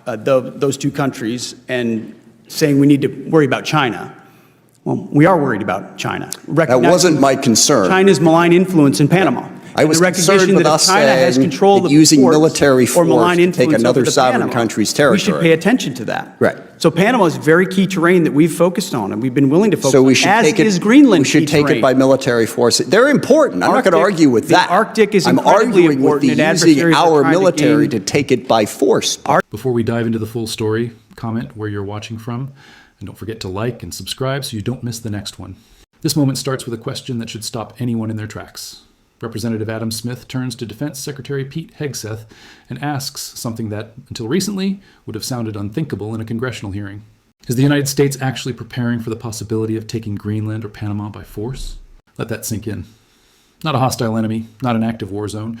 those two countries and saying we need to worry about China. Well, we are worried about China. That wasn't my concern. China's malign influence in Panama. I was concerned with us saying that using military force to take another sovereign country's territory. We should pay attention to that. Right. So Panama is very key terrain that we've focused on, and we've been willing to focus so we on, should as take it, is Greenland. We should take it by military force. They're important. I'm not going to argue with that. The Arctic is I'm incredibly arguing with important. using our military to take it by force. Before we dive into the full story, comment where you're watching from, and don't forget to like and subscribe so you don't miss the next one. This moment starts with a question that should stop anyone in their tracks. Representative Adam Smith turns to Defense Secretary Pete Hegseth and asks something that, until recently, would have sounded unthinkable in a congressional hearing. Is the United States actually preparing for the possibility of taking Greenland or Panama by force? Let that sink in. Not a hostile enemy, not an active war zone,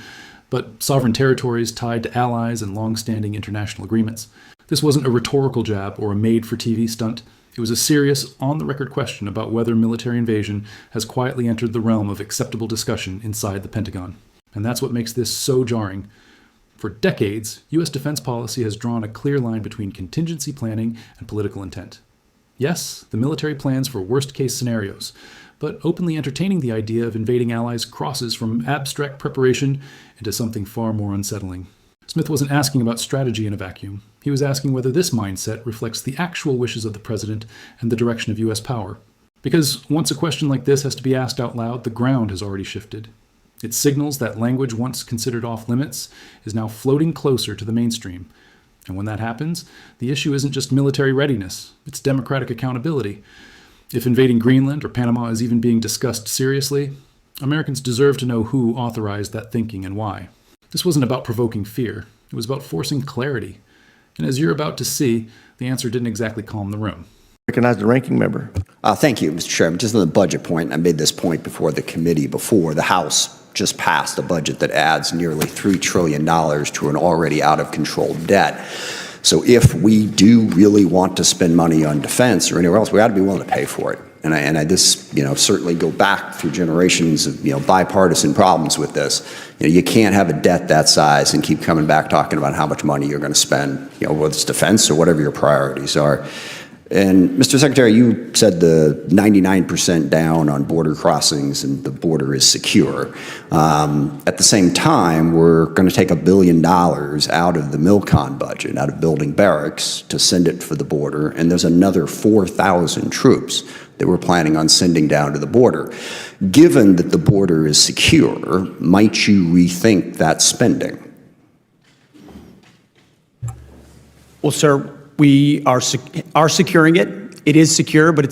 but sovereign territories tied to allies and long-standing international agreements. This wasn't a rhetorical jab or a made-for-TV stunt. It was a serious, on-the-record question about whether military invasion has quietly entered the realm of acceptable discussion inside the Pentagon. And that's what makes this so jarring. For decades, U.S. defense policy has drawn a clear line between contingency planning and political intent. Yes, the military plans for worst-case scenarios, but openly entertaining the idea of invading allies crosses from abstract preparation into something far more unsettling. Smith wasn't asking about strategy in a vacuum. He was asking whether this mindset reflects the actual wishes of the president and the direction of U.S. power. Because once a question like this has to be asked out loud, the ground has already shifted. It signals that language once considered off limits is now floating closer to the mainstream. And when that happens, the issue isn't just military readiness, it's democratic accountability. If invading Greenland or Panama is even being discussed seriously, Americans deserve to know who authorized that thinking and why. This wasn't about provoking fear. It was about forcing clarity. And as you're about to see, the answer didn't exactly calm the room. Recognize the ranking member. Thank you, Mr. Chairman. Just on the budget point, I made this point before the committee before. The House just passed a budget that adds nearly $3 trillion to an already out-of-control debt. So if we do really want to spend money on defense or anywhere else, we ought to be willing to pay for it. And I this, certainly go back through generations of, bipartisan problems with this. You can't have a debt that size and keep coming back talking about how much money you're going to spend, whether it's defense or whatever your priorities are. And Mr. Secretary, you said the 99% down on border crossings and the border is secure. At the same time, we're going to take $1 billion out of the MILCON budget, out of building barracks, to send it for the border. And there's another 4,000 troops that we're planning on sending down to the border. Given that the border is secure, might you rethink that spending? Well, sir, we are securing it. It is secure, but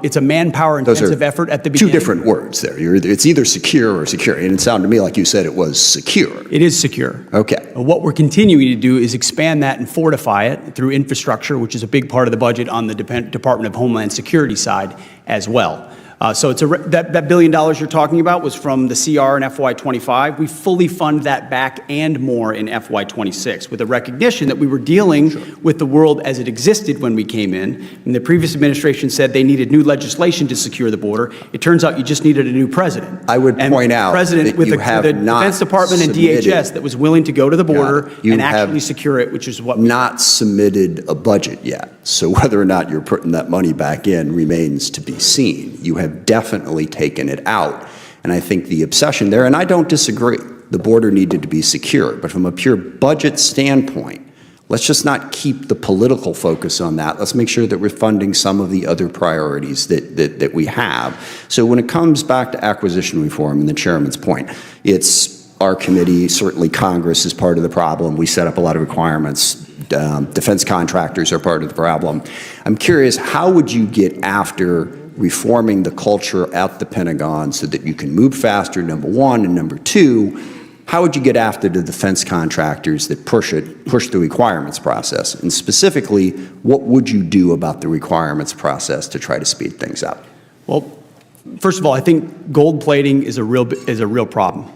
it's a manpower-intensive effort at the beginning. Two different words there. It's either secure or secure. And it sounded to me like you said it was secure. It is secure. Okay. What we're continuing to do is expand that and fortify it through infrastructure, which is a big part of the budget on the Department of Homeland Security side as well. So it's that $1 billion you're talking about was from the CR in FY25. We fully fund that back and more in FY26 with a recognition that we were dealing with the world as it existed when we came in. And the previous administration said they needed new legislation to secure the border. It turns out you just needed a new president. I would point out president with the Defense Department and DHS that was willing to go to the border and actually secure it, which is what we not submitted a budget yet. So whether or not you're putting that money back in remains to be seen. You have definitely taken it out. And I think the obsession there, and I don't disagree, the border needed to be secure. But from a pure budget standpoint, let's just not keep the political focus on that. Let's make sure that we're funding some of the other priorities that we have. So when it comes back to acquisition reform and the chairman's point, it's our committee, certainly Congress is part of the problem. We set up a lot of requirements. Defense contractors are part of the problem. I'm curious, how would you get after reforming the culture at the Pentagon so that you can move faster, number one, and number two, how would you get after the defense contractors that push the requirements process? And specifically, what would you do about the requirements process to try to speed things up? Well, first of all, I think gold plating is a real problem.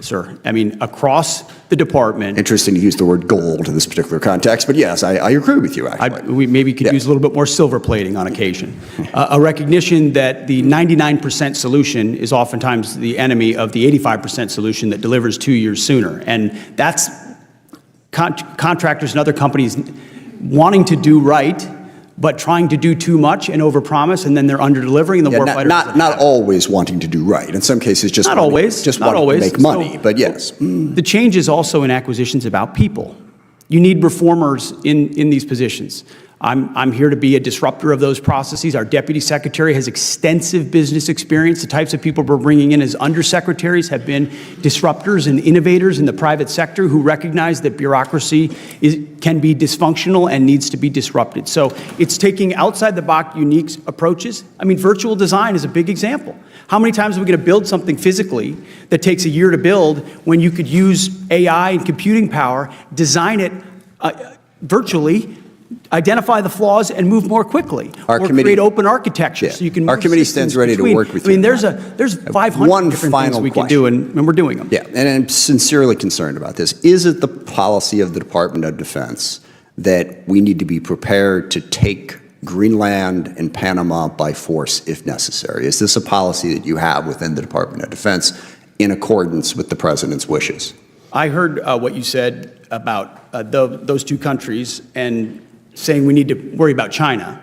Sir, I mean, across the department. Interesting to use the word gold in this particular context, but yes, I agree with you, actually. We maybe could use a little bit more silver plating on occasion. A recognition that the 99% solution is oftentimes the enemy of the 85% solution that delivers 2 years sooner. And that's contractors and other companies wanting to do right, but trying to do too much and overpromise, and then they're under-delivering, and the warfighter Not always wanting to do right. In some cases, just not wanting, always, just not wanting always. to make money, So, but yes. The change is also in acquisitions about people. You need reformers in these positions. I'm here to be a disruptor of those processes. Our deputy secretary has extensive business experience. The types of people we're bringing in as undersecretaries have been disruptors and innovators in the private sector who recognize that bureaucracy can be dysfunctional and needs to be disrupted. So it's taking outside-the-box unique approaches. I mean, virtual design is a big example. How many times are we going to build something physically that takes a year to build when you could use AI and computing power, design it virtually, identify the flaws, and move more quickly, or create open architecture so you can move Our committee systems stands ready to between. work with I mean, you. there's 500 different things we can do, and we're doing them. Yeah, and I'm sincerely concerned about this. Is it the policy of the Department of Defense that we need to be prepared to take Greenland and Panama by force if necessary? Is this a policy that you have within the Department of Defense in accordance with the President's wishes? I heard what you said about those two countries and saying we need to worry about China.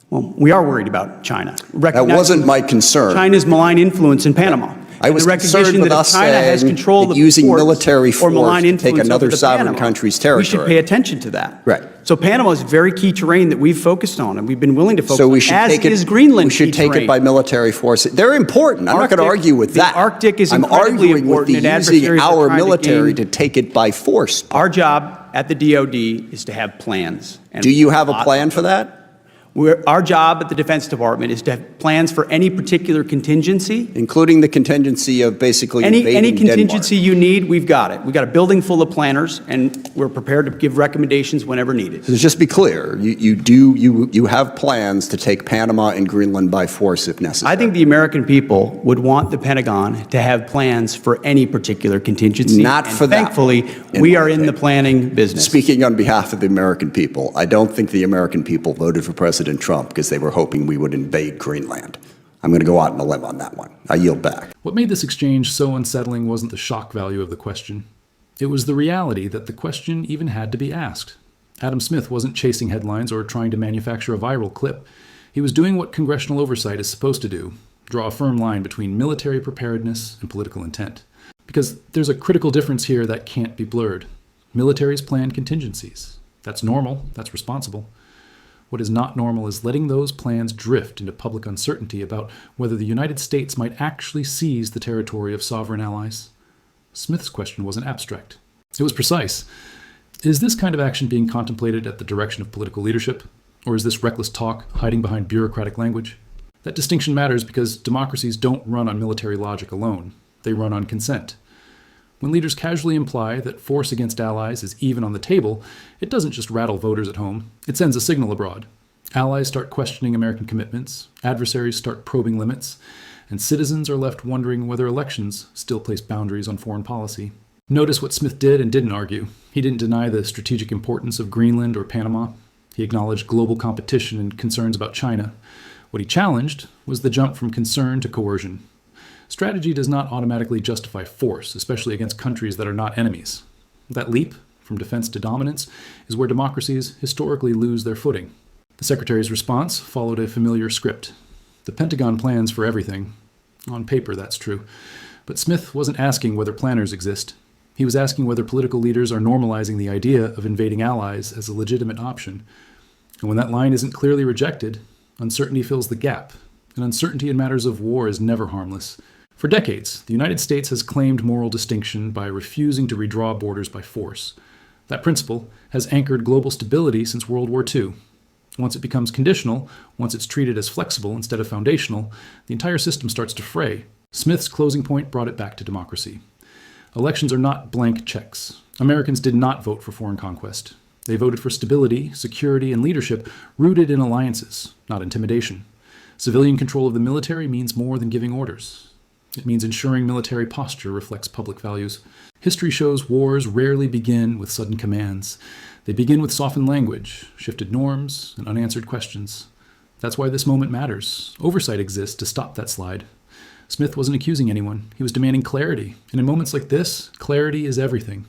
Well, we are worried about China. That wasn't my concern. China's malign influence in Panama. I was and the recognition concerned with that if us China has saying control that of using ports military or force malign to take influence another over the sovereign Panama, country's we should territory. pay attention to that. Right. So Panama is very key terrain that we've focused on, and we've been willing to focus So we on, should as take it, is Greenland we should key take terrain. it by military force. They're important. I'm not going to Arctic- argue with that. The Arctic is I'm incredibly arguing with important, the and using adversaries are our trying to military gain- to take it by force. Our job at the DOD is to have plans. And Do you have a plan for that? Our job at the Defense Department is to have plans for any particular contingency. Including the contingency of basically Any invading contingency Denmark. you need, we've got it. We've got a building full of planners, and we're prepared to give recommendations whenever needed. So just be clear, you have plans to take Panama and Greenland by force if necessary. I think the American people would want the Pentagon to have plans for any particular contingency. Not and for that thankfully, one, we in are my in the opinion. planning business. Speaking on behalf of the American people, I don't think the American people voted for President Trump because they were hoping we would invade Greenland. I'm going to go out on a limb on that one. I yield back. What made this exchange so unsettling wasn't the shock value of the question. It was the reality that the question even had to be asked. Adam Smith wasn't chasing headlines or trying to manufacture a viral clip. He was doing what congressional oversight is supposed to do, draw a firm line between military preparedness and political intent. Because there's a critical difference here that can't be blurred. Militaries plan contingencies. That's normal, that's responsible. What is not normal is letting those plans drift into public uncertainty about whether the United States might actually seize the territory of sovereign allies. Smith's question wasn't abstract. It was precise. Is this kind of action being contemplated at the direction of political leadership? Or is this reckless talk hiding behind bureaucratic language? That distinction matters because democracies don't run on military logic alone. They run on consent. When leaders casually imply that force against allies is even on the table, it doesn't just rattle voters at home, it sends a signal abroad. Allies start questioning American commitments, adversaries start probing limits, and citizens are left wondering whether elections still place boundaries on foreign policy. Notice what Smith did and didn't argue. He didn't deny the strategic importance of Greenland or Panama. He acknowledged global competition and concerns about China. What he challenged was the jump from concern to coercion. Strategy does not automatically justify force, especially against countries that are not enemies. That leap, from defense to dominance, is where democracies historically lose their footing. The Secretary's response followed a familiar script. The Pentagon plans for everything. On paper, that's true. But Smith wasn't asking whether planners exist. He was asking whether political leaders are normalizing the idea of invading allies as a legitimate option. And when that line isn't clearly rejected, uncertainty fills the gap. And uncertainty in matters of war is never harmless. For decades, the United States has claimed moral distinction by refusing to redraw borders by force. That principle has anchored global stability since World War II. Once it becomes conditional, once it's treated as flexible instead of foundational, the entire system starts to fray. Smith's closing point brought it back to democracy. Elections are not blank checks. Americans did not vote for foreign conquest. They voted for stability, security, and leadership rooted in alliances, not intimidation. Civilian control of the military means more than giving orders. It means ensuring military posture reflects public values. History shows wars rarely begin with sudden commands. They begin with softened language, shifted norms, and unanswered questions. That's why this moment matters. Oversight exists to stop that slide. Smith wasn't accusing anyone. He was demanding clarity. And in moments like this, clarity is everything.